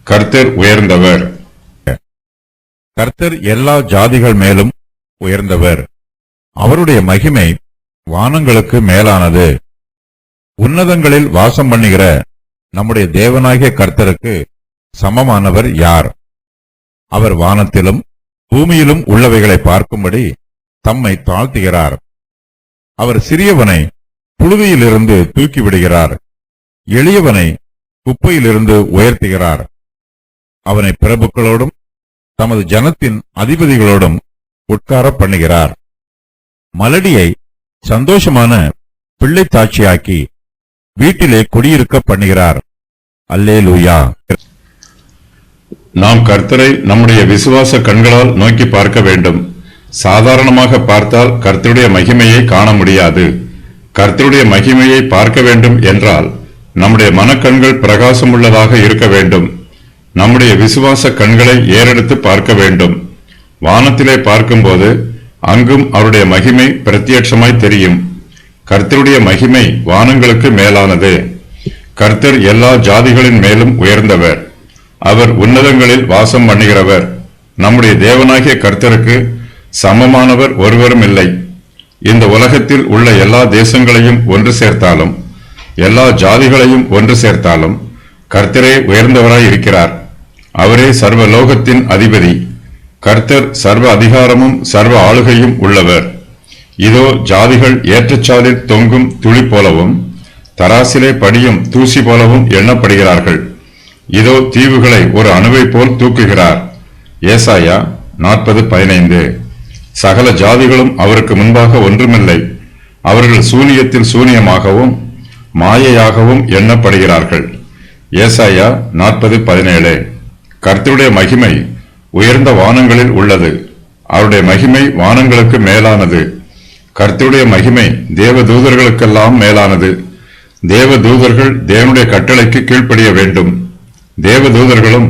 கர்த்தர் உயர்ந்தவர். கர்த்தர் எல்லா ஜாதிகள் மேலும் உயர்ந்தவர். அவருடைய மகிமை வானங்களுக்கு மேலானது. உன்னதங்களில் வாசம் பண்ணுகிற நம்முடைய தேவனாகிய கர்த்தருக்கு சமமானவர் யார்? அவர் வானத்திலும் பூமியிலும் உள்ளவைகளை பார்க்கும்படி தம்மை தாழ்த்துகிறார். அவர் சிறியவனை புழுதியிலிருந்து தூக்கிவிடுகிறார், எளியவனை குப்பையிலிருந்து உயர்த்துகிறார். அவனை பிரபுக்களோடும் தமது ஜனத்தின் அதிபதிகளோடும் உட்கார பண்ணுகிறார். மலடியை சந்தோஷமான பிள்ளைத்தாட்சியாக்கி வீட்டிலே குடியிருக்க பண்ணுகிறார். அல்லேலூயா. நாம் கர்த்தரை நம்முடைய விசுவாச கண்களால் நோக்கி பார்க்க வேண்டும். சாதாரணமாக பார்த்தால் கர்த்தருடைய மகிமையை காண முடியாது. கர்த்தருடைய மகிமையை பார்க்க வேண்டும் என்றால் நம்முடைய மனக்கண்கள் பிரகாசமுள்ளதாக இருக்க வேண்டும். நம்முடைய விசுவாச கண்களை ஏறெடுத்து பார்க்க வேண்டும். வானத்திலே பார்க்கும்போது அங்கும் அவருடைய மகிமை பிரத்யட்சமாய் தெரியும். கர்த்தருடைய மகிமை வானங்களுக்கு மேலானது. கர்த்தர் எல்லா ஜாதிகளின் மேலும் உயர்ந்தவர். அவர் உன்னதங்களில் வாசம் பண்ணுகிறவர். நம்முடைய தேவனாகிய கர்த்தருக்கு சமமானவர் ஒருவரும் இல்லை. இந்த உலகத்தில் உள்ள எல்லா தேசங்களையும் ஒன்று சேர்த்தாலும் எல்லா ஜாதிகளையும் ஒன்று சேர்த்தாலும் கர்த்தரே உயர்ந்தவராய் இருக்கிறார். அவரே சர்வ லோகத்தின் அதிபதி. கர்த்தர் சர்வ அதிகாரமும் சர்வ ஆளுகையும் உள்ளவர். இதோ ஜாதிகள் ஏற்றச்சாலில் தொங்கும் துளி போலவும் தராசிலே படியும் தூசி போலவும் எண்ணப்படுகிறார்கள். இதோ தீவுகளை ஒரு அணுவை போல் தூக்குகிறார். ஏசாயா 40:15. சகல ஜாதிகளும் அவருக்கு முன்பாக ஒன்றுமில்லை. அவர்கள் சூனியத்தில் சூனியமாகவும் மாயையாகவும் எண்ணப்படுகிறார்கள். ஏசாயா 40:17. கர்த்தருடைய மகிமை உயர்ந்த வானங்களில் உள்ளது. அவருடைய மகிமை வானங்களுக்கு மேலானது. கர்த்தருடைய மகிமை தேவதூதர்களுக்கெல்லாம் மேலானது. தேவதூதர்கள் தேவனுடைய கட்டளைக்கு கீழ்ப்படிய வேண்டும். தேவதூதர்களும்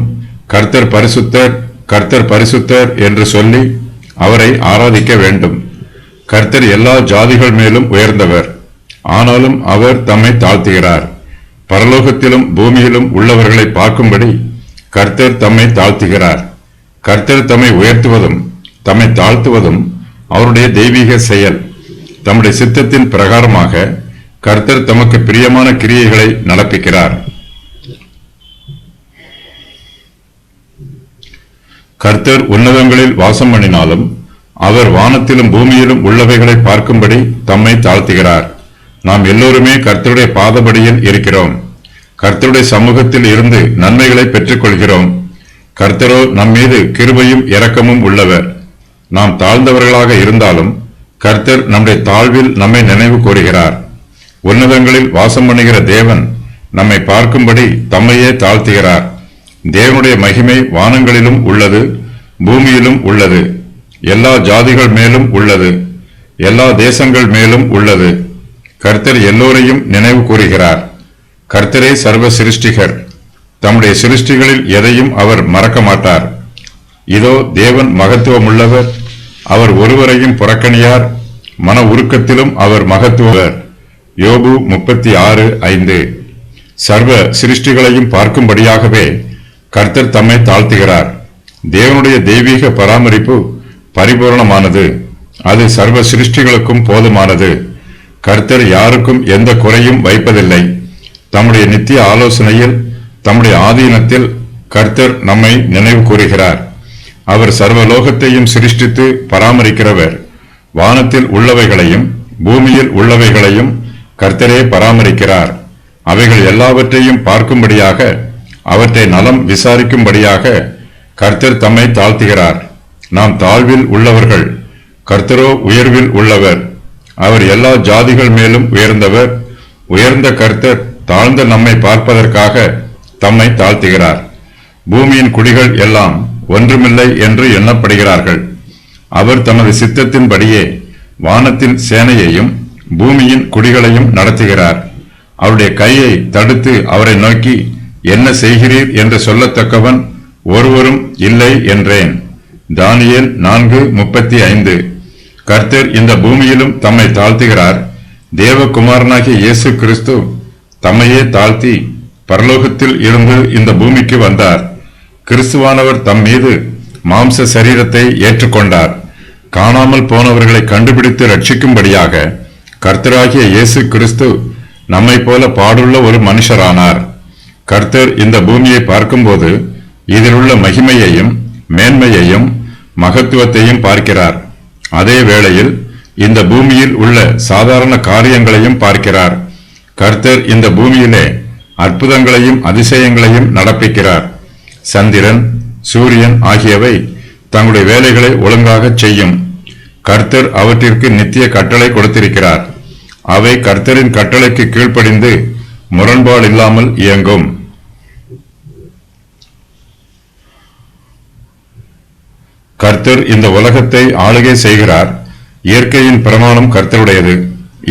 கர்த்தர் பரிசுத்தர், கர்த்தர் பரிசுத்தர் என்று சொல்லி அவரை ஆராதிக்க வேண்டும். கர்த்தர் எல்லா ஜாதிகள் மேலும் உயர்ந்தவர். ஆனாலும் அவர் தம்மை தாழ்த்துகிறார். பரலோகத்திலும் பூமியிலும் உள்ளவர்களை பார்க்கும்படி கர்த்தர் தம்மை தாழ்த்துகிறார். கர்த்தர் தம்மை உயர்த்துவதும் தம்மை தாழ்த்துவதும் அவருடைய தெய்வீக செயல். தம்முடைய சித்தத்தின் பிரகாரமாக கர்த்தர் தமக்கு பிரியமான கிரியைகளை நடப்பிக்கிறார். கர்த்தர் உன்னதங்களில் வாசம் பண்ணினாலும் அவர் வானத்திலும் பூமியிலும் உள்ளவைகளை பார்க்கும்படி தம்மை தாழ்த்துகிறார். நாம் எல்லோருமே கர்த்தருடைய பாதபடியில் இருக்கிறோம். கர்த்தருடைய சமூகத்தில் இருந்து நன்மைகளை பெற்றுக் கொள்கிறோம். கர்த்தரோ நம்மீது கிருபையும் இரக்கமும் உள்ளவர். நாம் தாழ்ந்தவர்களாக இருந்தாலும் கர்த்தர் நம்முடைய தாழ்வில் நம்மை நினைவு கூறுகிறார். உன்னதங்களில் வாசம் பண்ணுகிற தேவன் நம்மை பார்க்கும்படி தம்மையே தாழ்த்துகிறார். தேவனுடைய மகிமை வானங்களிலும் உள்ளது, பூமியிலும் உள்ளது. எல்லா ஜாதிகள் மேலும் உள்ளது, எல்லா தேசங்கள் மேலும் உள்ளது. கர்த்தர் எல்லோரையும் நினைவு கூறுகிறார். கர்த்தரே சர்வ சிருஷ்டிகர். தம்முடைய சிருஷ்டிகளில் எதையும் அவர் மறக்க மாட்டார். இதோ தேவன் மகத்துவமுள்ளவர். அவர் ஒருவரையும் புறக்கணியார். மன உருக்கத்திலும் அவர் மகத்துவர். யோபு 36:5. சர்வ சிருஷ்டிகளையும் பார்க்கும்படியாகவே கர்த்தர் தம்மை தாழ்த்துகிறார். தேவனுடைய தெய்வீக பராமரிப்பு பரிபூர்ணமானது. அது சர்வ சிருஷ்டிகளுக்கும் போதுமானது. கர்த்தர் யாருக்கும் எந்த குறையும் வைப்பதில்லை. தம்முடைய நித்திய ஆலோசனையில் தம்முடைய ஆதீனத்தில் கர்த்தர் நம்மை நினைவு கூறுகிறார். அவர் சர்வலோகத்தையும் சிருஷ்டித்து பராமரிக்கிறவர். வானத்தில் உள்ளவைகளையும் பூமியில் உள்ளவைகளையும் கர்த்தரே பராமரிக்கிறார். அவைகள் எல்லாவற்றையும் பார்க்கும்படியாக அவற்றை நலம் விசாரிக்கும்படியாக கர்த்தர் தம்மை தாழ்த்துகிறார். நாம் தாழ்வில் உள்ளவர்கள், கர்த்தரோ உயர்வில் உள்ளவர். அவர் எல்லா ஜாதிகள் மேலும் உயர்ந்தவர். உயர்ந்த கர்த்தர் தாழ்ந்த நம்மை பார்ப்பதற்காக தம்மை தாழ்த்துகிறார். பூமியின் குடிகள் எல்லாம் ஒன்றுமில்லை என்று எண்ணப்படுகிறார்கள். அவர் தமது சித்தத்தின்படியே வானத்தின் சேனையையும் பூமியின் குடிகளையும் நடத்துகிறார். அவருடைய கையை தடுத்து அவரை நோக்கி என்ன செய்கிறீர் என்று சொல்லத்தக்கவன் ஒருவரும் இல்லை என்றேன். தானியேல் 4:35. கர்த்தர் இந்த பூமியிலும் தம்மை தாழ்த்துகிறார். தேவகுமாரனாகிய இயேசு கிறிஸ்து தம்மையே தாழ்த்தி பரலோகத்தில் இருந்து இந்த பூமிக்கு வந்தார். கிறிஸ்துவானவர் தம் மீது மாம்ச சரீரத்தை ஏற்றுக்கொண்டார். காணாமல் போனவர்களை கண்டுபிடித்து ரட்சிக்கும்படியாக கர்த்தராகிய இயேசு கிறிஸ்து நம்மை போல பாடுள்ள ஒரு மனுஷரானார். கர்த்தர் இந்த பூமியை பார்க்கும்போது இதிலுள்ள மகிமையையும் மேன்மையையும் மகத்துவத்தையும் பார்க்கிறார். அதே வேளையில் இந்த பூமியில் உள்ள சாதாரண காரியங்களையும் பார்க்கிறார். கர்த்தர் இந்த பூமியிலே அற்புதங்களையும் அதிசயங்களையும் நடப்பிக்கிறார். சந்திரன், சூரியன் ஆகியவை தங்களுடைய வேலைகளை ஒழுங்காகச் செய்யும். கர்த்தர் அவற்றிற்கு நித்திய கட்டளை கொடுத்திருக்கிறார். அவை கர்த்தரின் கட்டளைக்கு கீழ்ப்படிந்து முரண்பாடில்லாமல் இயங்கும். கர்த்தர் இந்த உலகத்தை ஆளுகை செய்கிறார். இயற்கையின் பிரமாணம் கர்த்தருடையது.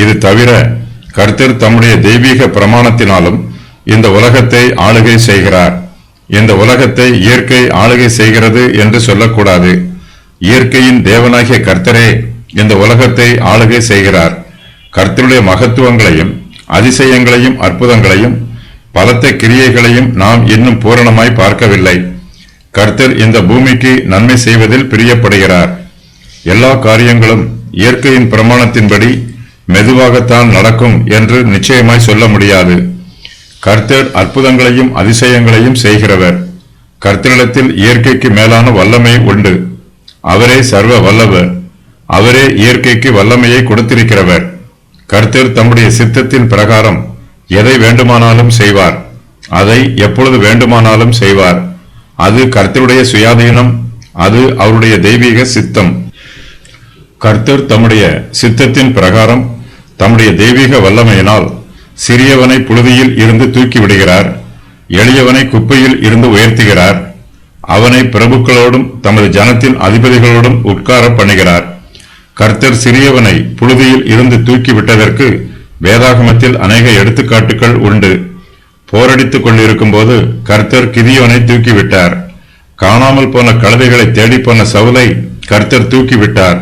இது தவிர கர்த்தர் தம்முடைய தெய்வீக பிரமாணத்தினாலும் இந்த உலகத்தை ஆளுகை செய்கிறார். இந்த உலகத்தை இயற்கை ஆளுகை செய்கிறது என்று சொல்லக்கூடாது. இயற்கையின் தேவனாகிய கர்த்தரே இந்த உலகத்தை ஆளுகை செய்கிறார். கர்த்தருடைய மகத்துவங்களையும் அதிசயங்களையும் அற்புதங்களையும் பலத்த கிரியைகளையும் நாம் இன்னும் பூரணமாய் பார்க்கவில்லை. கர்த்தர் இந்த பூமிக்கு நன்மை செய்வதில் பிரியப்படுகிறார். எல்லா காரியங்களும் இயற்கையின் பிரமாணத்தின்படி மெதுவாகத்தான் நடக்கும் என்று நிச்சயமாய் சொல்ல முடியாது. கர்த்தர் அற்புதங்களையும் அதிசயங்களையும் செய்கிறவர். கர்த்தரிடத்தில் இயற்கைக்கு மேலான வல்லமை உண்டு. அவரே சர்வ வல்லவர். அவரே இயற்கைக்கு வல்லமையை கொடுத்திருக்கிறவர். கர்த்தர் தம்முடைய சித்தத்தின் பிரகாரம் எதை வேண்டுமானாலும் செய்வார். அதை எப்பொழுது வேண்டுமானாலும் செய்வார். அது கர்த்தருடைய சுயாதீனம். அது அவருடைய தெய்வீக சித்தம். கர்த்தர் தம்முடைய சித்தத்தின் பிரகாரம் தம்முடைய தெய்வீக வல்லமையினால் சிறியவனை புழுதியில் இருந்து தூக்கி விடுகிறார். எளியவனை குப்பையில் இருந்து உயர்த்துகிறார். அவனை பிரபுக்களோடும் தமது ஜனத்தின் அதிபதிகளோடும் உட்கார பண்ணுகிறார். கர்த்தர் சிறியவனை புழுதியில் இருந்து தூக்கி விட்டதற்கு வேதாகமத்தில் அநேக எடுத்துக்காட்டுகள் உண்டு. போரடித்துக் கொண்டிருக்கும் போது கர்த்தர் கிதியோனை தூக்கிவிட்டார். காணாமல் போன கழுதைகளை தேடிப்போன சவுலை கர்த்தர் தூக்கிவிட்டார்.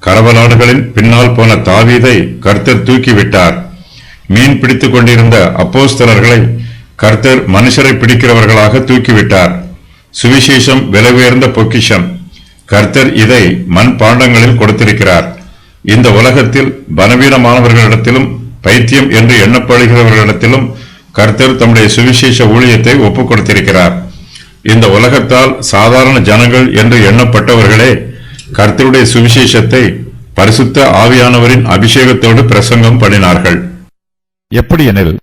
கரவலாடுகளின் பின்னால் போன தாவீதை கர்த்தர் தூக்கிவிட்டார். மீன் பிடித்துக் கொண்டிருந்த அப்போஸ்தலர்களை கர்த்தர் மனுஷரை பிடிக்கிறவர்களாக தூக்கிவிட்டார். சுவிசேஷம் விலை உயர்ந்த பொக்கிஷம். கர்த்தர் இதை மண் பாண்டங்களில் கொடுத்திருக்கிறார். இந்த உலகத்தில் பலவீனமானவர்களிடத்திலும் பைத்தியம் என்று எண்ணப்படுகிறவர்களிடத்திலும் கர்த்தர் தம்முடைய சுவிசேஷ ஊழியத்தை ஒப்புக் கொடுத்திருக்கிறார். இந்த உலகத்தால் சாதாரண ஜனங்கள் என்று எண்ணப்பட்டவர்களே கர்த்தருடைய சுவிசேஷத்தை பரிசுத்த ஆவியானவரின் அபிஷேகத்தோடு பிரசங்கம் பண்ணினார்கள். எப்படியெனில்,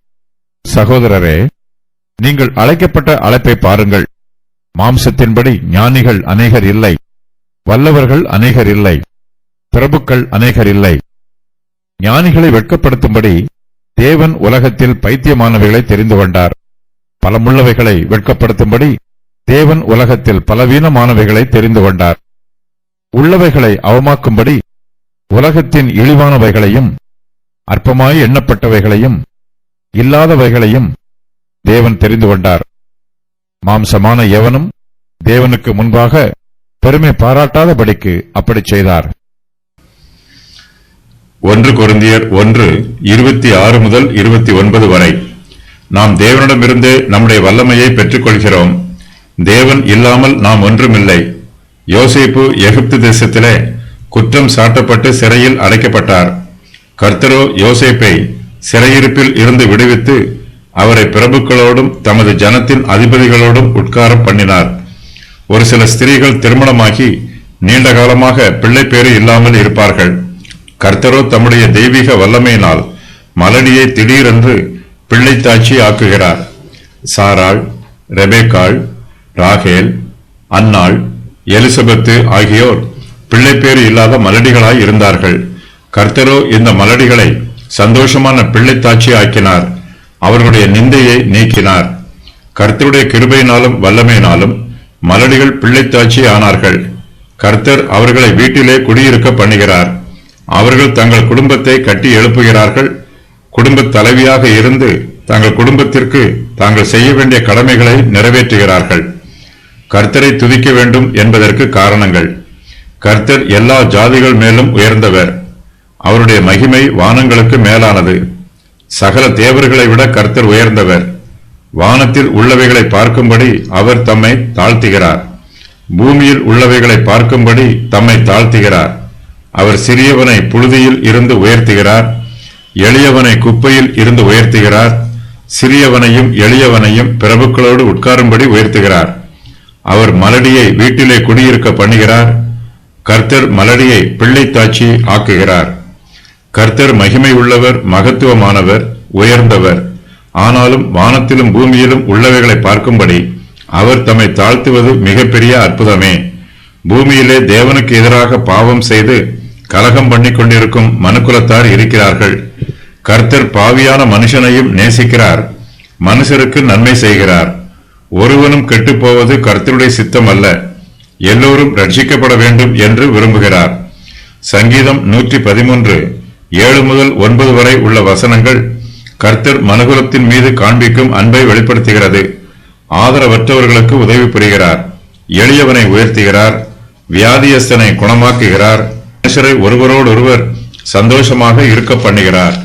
சகோதரரே, நீங்கள் அழைக்கப்பட்ட அழைப்பை பாருங்கள். மாம்சத்தின்படி ஞானிகள் அநேகர் இல்லை, வல்லவர்கள் அநேகர் இல்லை, பிரபுக்கள் அநேகர் இல்லை. ஞானிகளை வெட்கப்படுத்தும்படி தேவன் உலகத்தில் பைத்தியமானவைகளை தெரிந்து கொண்டார். பலமுள்ளவைகளை வெட்கப்படுத்தும்படி தேவன் உலகத்தில் பலவீனமானவைகளை தெரிந்து கொண்டார். உள்ளவைகளை அவமாக்கும்படி உலகத்தின் இழிவானவைகளையும் அற்பமாய் எண்ணப்பட்டவைகளையும் இல்லாதவைகளையும் தேவன் தெரிந்து கொண்டார். மாம்சமான எவனும் தேவனுக்கு முன்பாக பெருமை பாராட்டாதபடிக்கு அப்படி செய்தார். 1 கொரிந்தியர் 1:26 முதல் 29 வரை. நாம் தேவனிடமிருந்தே நம்முடைய வல்லமையை பெற்றுக் கொள்கிறோம். தேவன் இல்லாமல் நாம் ஒன்றுமில்லை. யோசேப்பு எகிப்து தேசத்திலே குற்றம் சாட்டப்பட்டு சிறையில் அடைக்கப்பட்டார். கர்த்தரோ யோசேப்பை சிறையிருப்பில் இருந்து விடுவித்து அவரை பிரபுக்களோடும் தமது ஜனத்தின் அதிபதிகளோடும் உட்கார பண்ணினார். ஒரு சில ஸ்திரீகள் திருமணமாகி நீண்ட காலமாக பிள்ளை பேறு இல்லாமல் இருப்பார்கள். கர்த்தரோ தம்முடைய தெய்வீக வல்லமையினால் மலடியை திடீரென்று பிள்ளைத்தாட்சி ஆக்குகிறார். சாராள், ரெபேக்காள், ராகேல், அன்னாள், எலிசபெத்து ஆகியோர் பிள்ளைப்பேறு இல்லாத மலடிகளாய் இருந்தார்கள். கர்த்தரோ இந்த மலடிகளை சந்தோஷமான பிள்ளைத்தாட்சி ஆக்கினார். அவர்களுடைய நிந்தையை நீக்கினார். கர்த்தருடைய கிருபையினாலும் வல்லமையினாலும் மலடிகள் பிள்ளைத்தாட்சி ஆனார்கள். கர்த்தர் அவர்களை வீட்டிலே குடியிருக்க பண்ணுகிறார். அவர்கள் தங்கள் குடும்பத்தை கட்டி எழுப்புகிறார்கள். குடும்ப தலைவியாக இருந்து தங்கள் குடும்பத்திற்கு தாங்கள் செய்ய வேண்டிய கடமைகளை நிறைவேற்றுகிறார்கள். கர்த்தரை துதிக்க வேண்டும் என்பதற்கு காரணங்கள். கர்த்தர் எல்லா ஜாதிகள் மேலும் உயர்ந்தவர். அவருடைய மகிமை வானங்களுக்கு மேலானது. சகல தேவர்களை விட கர்த்தர் உயர்ந்தவர். வானத்தில் உள்ளவைகளை பார்க்கும்படி அவர் தம்மை தாழ்த்துகிறார். பூமியில் உள்ளவைகளை பார்க்கும்படி தம்மை தாழ்த்துகிறார். அவர் சிறியவனை புழுதியில் இருந்து உயர்த்துகிறார், எளியவனை குப்பையில் இருந்து உயர்த்துகிறார். சிறியவனையும் எளியவனையும் பிரபுக்களோடு உட்காரும்படி உயர்த்துகிறார். அவர் மலடியை வீட்டிலே குடியிருக்க பண்ணுகிறார். கர்த்தர் மலடியை பிள்ளைத்தாட்சி ஆக்குகிறார். கர்த்தர் மகிமை உள்ளவர், மகத்துவமானவர், உயர்ந்தவர். ஆனாலும் வானத்திலும் பூமியிலும் உள்ளவைகளை பார்க்கும்படி அவர் தம்மை தாழ்த்துவது மிகப்பெரிய அற்புதமே. பூமியிலே தேவனுக்கு எதிராக பாவம் செய்து கலகம் பண்ணிக் கொண்டிருக்கும் மனுக்குலத்தார் இருக்கிறார்கள். கர்த்தர் பாவியான மனுஷனையும் நேசிக்கிறார், மனுஷருக்கு நன்மை செய்கிறார். ஒருவனும் கெட்டுப்போவது கர்த்தருடைய சித்தம் அல்ல, எல்லோரும் ரட்சிக்கப்பட வேண்டும் என்று விரும்புகிறார். சங்கீதம் 113 7 முதல் 9 வரை உள்ள வசனங்கள் கர்த்தர் மனுகுலத்தின் மீது காண்பிக்கும் அன்பை வெளிப்படுத்துகிறது. ஆதரவற்றவர்களுக்கு உதவி புரிகிறார், எளியவனை உயர்த்துகிறார், வியாதியஸ்தனை குணமாக்குகிறார், மனுஷரை ஒருவரோடொருவர் சந்தோஷமாக இருக்க பண்ணுகிறார்.